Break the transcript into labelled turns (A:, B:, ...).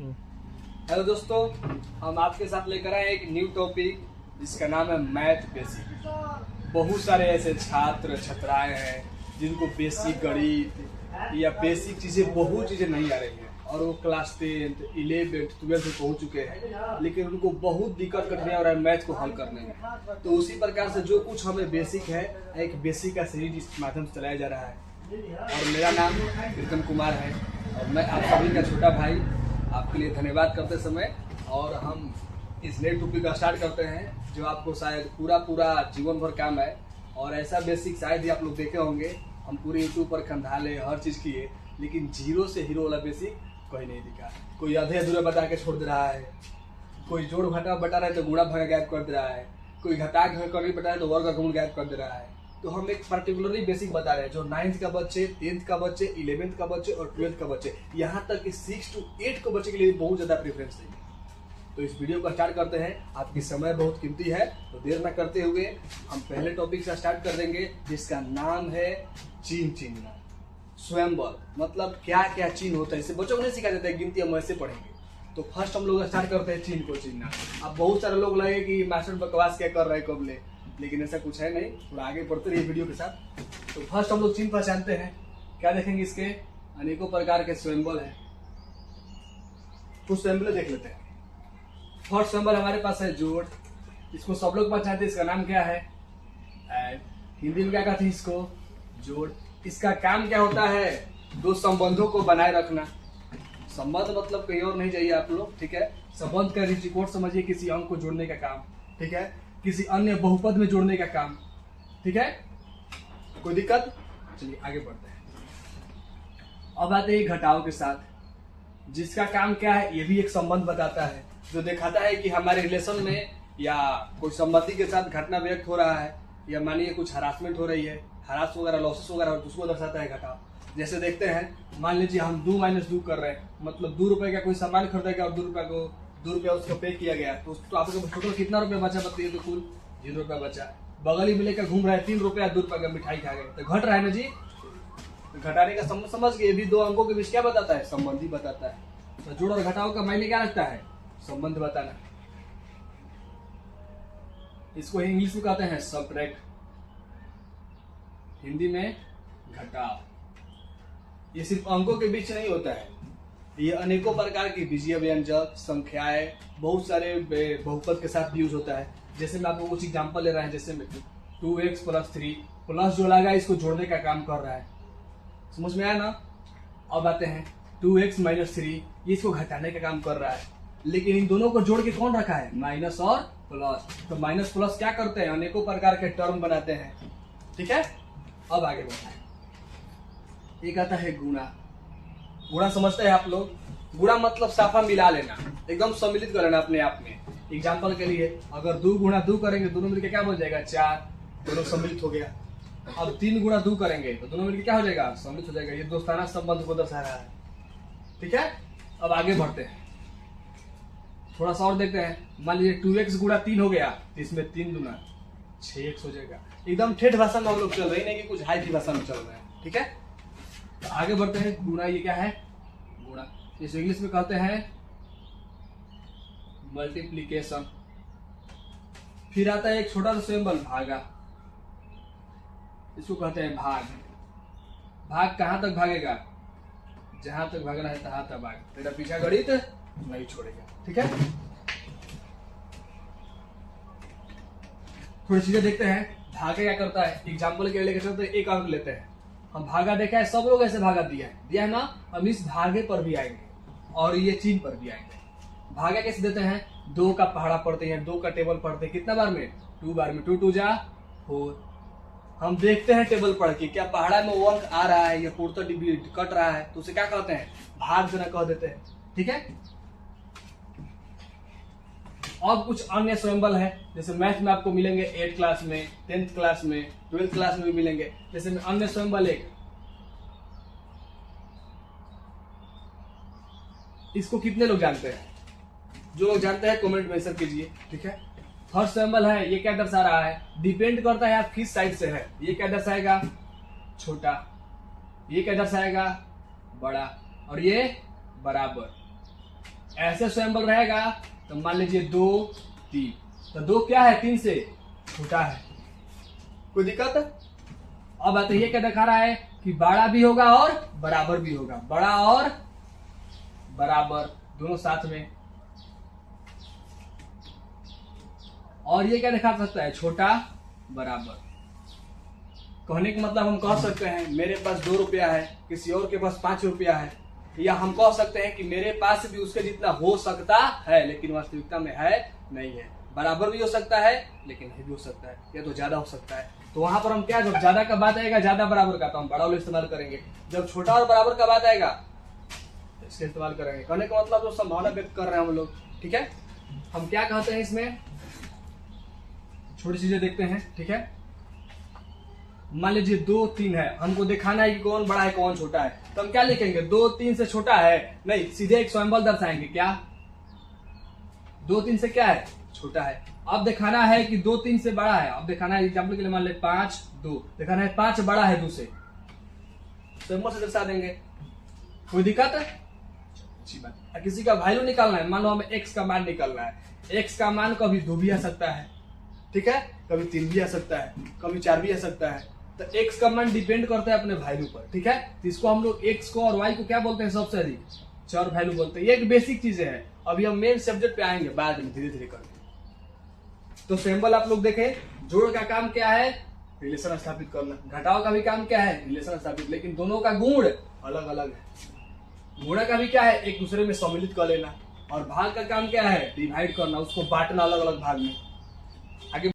A: Hello दोस्तों, हम आपके साथ लेकर आए एक न्यू टॉपिक जिसका नाम है मैथ बेसिक। बहुत सारे ऐसे छात्र छात्राएं हैं जिनको बेसिक गणित या बेसिक चीज़ें बहुत चीज़ें नहीं आ रही हैं और वो क्लास 10th 11th 12th में पहुंच चुके हैं, लेकिन उनको बहुत दिक्कत कठिनाई हो रहा है मैथ को हल करने में। तो उसी प्रकार से जो कुछ हमें बेसिक है, एक बेसिक का सीरीज इस माध्यम से चलाया जा रहा है और मेरा नाम प्रीतम कुमार है और मैं आप सभी का छोटा भाई आपके लिए धन्यवाद करते समय। और हम इस नए टॉपिक का स्टार्ट करते हैं जो आपको शायद पूरा जीवन भर काम है। और ऐसा बेसिक शायद ही आप लोग देखे होंगे, हम पूरे यूट्यूब पर खंधाले हर चीज़ किए, लेकिन जीरो से हीरो वाला बेसिक कोई नहीं दिखा। कोई आधे अधूरे बता के छोड़ दे रहा है, कोई जोड़ घटा बता रहा है तो गुणा भागा गायब कर दे रहा है, कोई घटा कर बता रहा है तो वर्ग गुण गायब कर दे रहा है। तो हम एक पर्टिकुलरली बेसिक बता रहे हैं जो 9th का बच्चे, 10th का बच्चे, 11th का बच्चे और 12th का बच्चे, यहाँ तक कि 6 to 8 को बच्चे के लिए बहुत ज़्यादा प्रेफरेंस देंगे। तो इस वीडियो को स्टार्ट करते हैं। आपकी समय बहुत कीमती है तो देर न करते हुए हम पहले टॉपिक से स्टार्ट कर देंगे जिसका नाम है चिन्ह चिन्हना। स्वयंवर मतलब क्या क्या चिन्ह होता है, इसे बच्चों को नहीं सिखाया जाता है, गिनती हम वैसे पढ़ेंगे। तो फर्स्ट हम लोग स्टार्ट करते हैं चिन्ह को चिन्हना। अब बहुत सारे लोग लगे कि मास्टर बकवास क्या कर रहे हैं कब ले, लेकिन ऐसा कुछ है नहीं, थोड़ा आगे बढ़ते रहिए वीडियो के साथ। तो फर्स्ट हम लोग चिन्ह पहचानते हैं। क्या देखेंगे, इसके अनेकों प्रकार के स्वयंवर हैं। कुछ स्वयंवर देख लेते हैं। फर्स्ट स्वयंवर हमारे पास है जोड़। इसको सब लोग पहचानते हैं, इसका नाम क्या है, ऐड। हिंदी में क्या कहते हैं इसको, जोड़। इसका काम क्या होता है, दो संबंधों को बनाए रखना। संबंध मतलब कहीं और नहीं चाहिए आप लोग, ठीक है। संबंध का रिचिकोट समझिए, किसी अंक को जोड़ने का काम, ठीक है, किसी अन्य बहुपद में जोड़ने का काम, ठीक है। कोई दिक्कत, चलिए आगे बढ़ते हैं। अब आते हैं घटाव के साथ, जिसका काम क्या है, ये भी एक संबंध बताता है जो दिखाता है कि हमारे रिलेशन में या कोई संबंधी के साथ घटना व्यक्त हो रहा है, या मानिए कुछ हरासमेंट हो रही है, हरास वगैरह लॉसेस वगैरह, उसको दर्शाता है घटाव। जैसे देखते हैं, मान लीजिए हम 2 - 2 कर रहे हैं, मतलब 2 रुपए का कोई सामान खरीदेगा और 2 रुपया उसको पे किया गया, तो आपके टोटल कितना रुपया बचा बताइए। तो कुल 0 रुपया बचा। बगल ही में लेकर घूम रहा है, 3 रुपया 2 रुपया का मिठाई खा गए, तो घट रहा है ना जी। तो घटाने का समझ गए, भी दो अंकों के बीच क्या बताता है, संबंधी बताता है। तो जोड़ और घटाव का मायने क्या रखता है, संबंध बताना। इसको इंग्लिश में कहते हैं सबट्रैक्ट, हिंदी में घटाव। ये सिर्फ अंकों के बीच नहीं होता है, ये अनेकों प्रकार की बीजीय व्यंजक, संख्याएं, बहुत सारे बहुपद के साथ यूज होता है। जैसे मैं आपको कुछ एग्जांपल ले रहा है, जैसे 2x + 3 प्लस जो लगा इसको जोड़ने का काम कर रहा है, समझ में आया ना। अब आते हैं 2x - 3, ये इसको घटाने का काम कर रहा है, लेकिन इन दोनों को जोड़ के कौन रखा है, माइनस और प्लस। तो माइनस प्लस क्या करते हैं, अनेकों प्रकार के टर्म बनाते हैं, ठीक है। अब आगे बढ़ते हैं। एक आता है गुणा। गुणा समझते हैं आप लोग, गुणा मतलब साफा मिला लेना, एकदम सम्मिलित कर लेना अपने आप में। एग्जाम्पल के लिए अगर 2 × 2 करेंगे, दोनों मिलकर क्या बन जाएगा, 4, दोनों सम्मिलित हो गया। अब 3 × 2 करेंगे तो दोनों मिलकर क्या हो जाएगा, सम्मिलित हो जाएगा। ये दोस्ताना संबंध को दर्शा रहा है, ठीक है। अब आगे बढ़ते हैं, थोड़ा सा और देखते हैं। मान लीजिए 2x × 3 हो गया, तो इसमें 3 दूना 6x हो जाएगा। एकदम ठेठ भाषा में हम लोग चल रहे, नहीं कि कुछ हाई भाषा में चल रहे हैं, ठीक है। तो आगे बढ़ते हैं। गुणा, ये क्या है, गुणा, इसे इंग्लिश में कहते हैं मल्टीप्लीकेशन। फिर आता है एक छोटा सा स्वयंवर भागा, इसको कहते हैं भाग। भाग कहां तक भागेगा, जहां तक भागना है तहां तक भाग, तेरा पीछा गणित नहीं छोड़ेगा, ठीक है। थोड़ी चीजें देखते हैं, भागा क्या करता है। एग्जाम्पल के लिए लेकर चलते हैं, एक अंक लेते हैं। हम भागा देखा है, सब लोग ऐसे भागा दिया है ना। हम इस भागे पर भी आएंगे और ये चिन्ह पर भी आएंगे। भागा कैसे देते हैं, 2 का पहाड़ा पढ़ते हैं, 2 का टेबल पढ़ते हैं, कितना बार में, 2 बार में, 2 2 जा 4। हम देखते हैं टेबल पढ़ के, क्या पहाड़ा में वो अंक आ रहा है या पूर्ता कट रहा है, तो उसे क्या कहते हैं, भाग देना कह देते हैं, ठीक है। अब कुछ अन्य स्वयंवर है, जैसे मैथ में आपको मिलेंगे 8th क्लास में, 10th क्लास में, 12th क्लास में भी मिलेंगे। जैसे में अन्य स्वयंवर एक, इसको कितने लोग जानते हैं, जो लोग जानते हैं कमेंट मेंशन कीजिए, ठीक है। फर्स्ट स्वयंवर है, ये क्या दर्शा रहा है, डिपेंड करता है आप किस साइड से है। ये क्या दर्शाएगा, छोटा, ये क्या दर्शाएगा, बड़ा, और ये बराबर। ऐसे स्वयंबल रहेगा तो मान लीजिए 2 3, तो 2 क्या है 3 से छोटा है, कोई दिक्कत? अब बताइए क्या दिखा रहा है कि बड़ा भी होगा और बराबर भी होगा, बड़ा और बराबर दोनों साथ में। और ये क्या दिखा सकता है, छोटा बराबर। कहने का मतलब हम कह सकते हैं मेरे पास 2 रुपया है, किसी और के पास 5 रुपया है, या हम कह सकते हैं कि मेरे पास भी उसके जितना हो सकता है लेकिन वास्तविकता में है नहीं है। बराबर भी हो सकता है लेकिन नहीं भी हो सकता है, या तो ज्यादा हो सकता है। तो वहां पर हम क्या, जब ज्यादा का बात आएगा, ज्यादा बराबर का, तो हम बड़ा वाला इस्तेमाल करेंगे। जब छोटा और बराबर का बात आएगा तो इसका इस्तेमाल करेंगे। कहने का मतलब जो संभावना व्यक्त कर रहे हैं हम लोग, ठीक है। हम क्या कहते हैं इसमें, छोटी चीजें देखते हैं, ठीक है। मान लीजिए 2 3 है, हमको दिखाना है कि कौन बड़ा है कौन छोटा है, तो हम क्या लिखेंगे, 2 3 से छोटा है नहीं, सीधे एक स्वयंबल दर्शाएंगे, क्या 2 3 से क्या है, छोटा है। अब दिखाना है कि 2 3 से बड़ा है, अब दिखाना है एग्जाम्पल के लिए मान ले 5 2, दिखाना है 5 बड़ा है 2 से, स्वयंबल से दर्शा देंगे, कोई दिक्कत है? अच्छी बात। किसी का वैल्यू निकालना है, मान लो हमें x का मान निकालना है, x का मान कभी 2 भी आ सकता है, ठीक है, कभी 3 भी आ सकता है, कभी 4 भी आ सकता है। तो x का मान डिपेंड करता है अपने वैल्यू पर, ठीक है। तो इसको हम लोग x को और y को क्या बोलते हैं, सबसे अधिक चर वैल्यू बोलते हैं। ये एक बेसिक चीजें हैं, अभी हम मेन सब्जेक्ट पे आएंगे बाद में धीरे धीरे करके। तो सिंबल आप लोग देखें, जोड़ का काम क्या है, रिलेशन स्थापित करना, घटाव का भी काम क्या है, रिलेशन स्थापित, लेकिन दोनों का गुण अलग अलग है। गुणा का भी क्या है, एक दूसरे में सम्मिलित कर लेना, और भाग का काम क्या है, डिवाइड करना, उसको बांटना अलग अलग भाग में। आगे